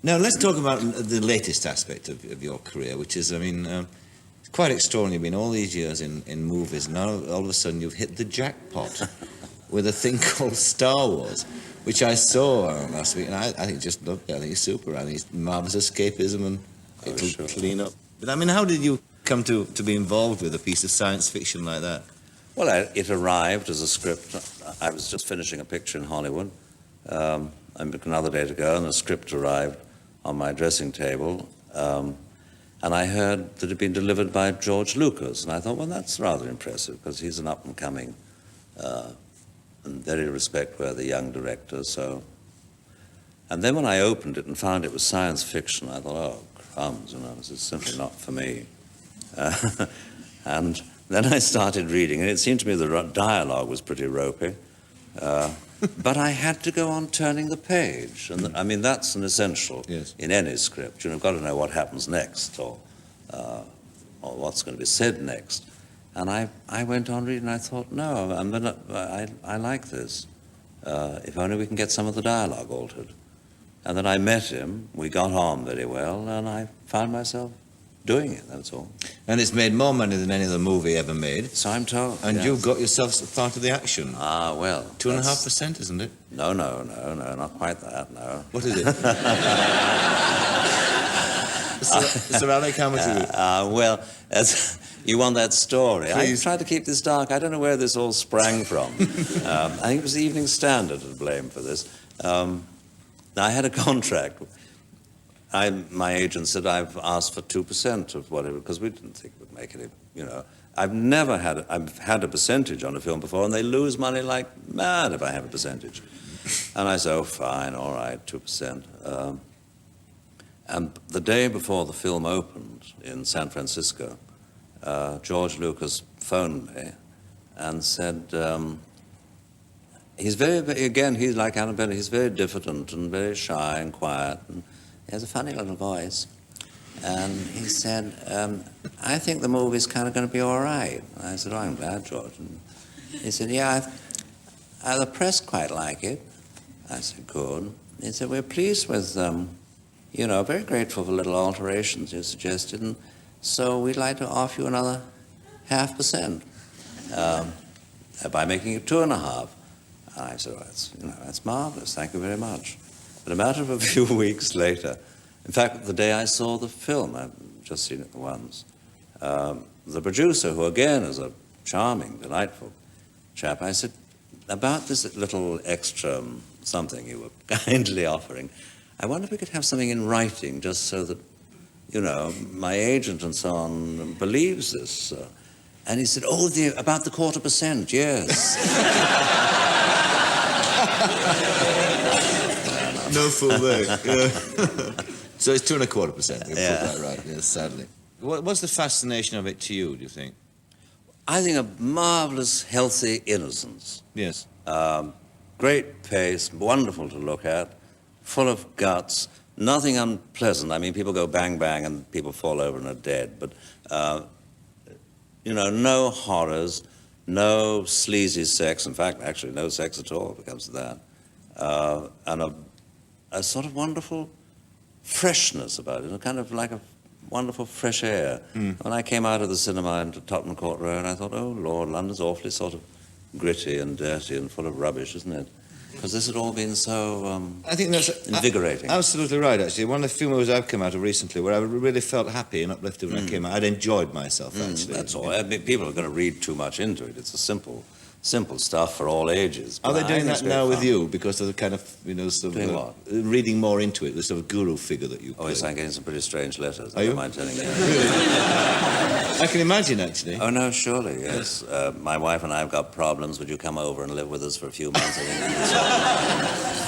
Now, let's talk about the latest aspect of your career, which is, I mean, it's quite extraordinary. You've been all these years in movies, and now all of a sudden you've hit the jackpot with a thing called Star Wars, which I saw last week, and I think just loved it. I think it's super. I think it's marvellous escapism, and it'll clean up. But, I mean, how did you come to be involved with a piece of science fiction like that? Well, it arrived as a script. I was just finishing a picture in Hollywood another day to go, and the script arrived on my dressing table, and I heard that it had been delivered by George Lucas, and I thought, well, that's rather impressive, because he's an up-and-coming and very respect-worthy young director, so... And then when I opened it and found it was science fiction, I thought, oh, crumbs, you know, this is simply not for me. And then I started reading, and it seemed to me the dialogue was pretty ropey, but I had to go on turning the page, and I mean, that's an essential in any script. You've got to know what happens next, or what's going to be said next. And I went on reading, and I thought, no, I like this. If only we can get some of the dialogue altered. And then I met him, we got on very well, and I found myself doing it, that's all. And it's made more money than any other movie ever made. So I'm told. And yes. you've got yourself part of the action. Ah, well. 2.5%, isn't it? No, not quite that, no. What is it? Sir Alec, how much is it? Well, you want that story. Please. I tried to keep this dark. I don't know where this all sprang from. I think it was the Evening Standard to blame for this. I had a contract. My agent said, I've asked for 2% of whatever, because we didn't think it would make any, you know. I've had a percentage on a film before, and they lose money like mad if I have a percentage. And I said, oh, fine, all right, 2%. And the day before the film opened in San Francisco, George Lucas phoned me and said, he's he's like Alan Bennett, he's very diffident and very shy and quiet, and he has a funny little voice. And he said, I think the movie's kind of going to be all right. And I said, oh, I'm glad, George. And he said, yeah, the press quite like it. I said, good. He said, we're pleased with, you know, very grateful for little alterations you suggested, and so we'd like to offer you another 0.5%, by making it 2.5%. And I said, well, that's marvelous, thank you very much. But a matter of a few weeks later, in fact, the day I saw the film, I've just seen it once, the producer, who again is a charming, delightful chap, I said, about this little extra something you were kindly offering, I wonder if we could have something in writing just so that, you know, my agent and so on believes this. And he said, oh, about the 0.25%, yes. No fool there. So it's 2.25%. You put that right, yes, sadly. What's the fascination of it to you, do you think? I think a marvellous, healthy innocence. Yes. Great pace, wonderful to look at, full of guts, nothing unpleasant. I mean, people go bang, bang, and people fall over and are dead. But, you know, no horrors, no sleazy sex. In fact, actually, no sex at all if it comes to that. And a sort of wonderful freshness about it, a kind of like a wonderful fresh air. When I came out of the cinema into Tottenham Court Road, I thought, oh, Lord, London's awfully sort of gritty and dirty and full of rubbish, isn't it? Because this had all been so I think that's invigorating. Absolutely right, actually. One of the few movies I've come out of recently where I really felt happy and uplifted when I came out. I'd enjoyed myself, actually. That's all. I mean, people are going to read too much into it. It's a simple stuff for all ages. Are they doing that now with you because of the kind of, you know, sort Doing of what? reading more into it, the sort of guru figure that you Oh, yes, I'm getting some pretty strange letters. Are you? I don't mind telling you. I can imagine, actually. Oh, no, surely, yes. My wife and I have got problems. Would you come over and live with us for a few months? I think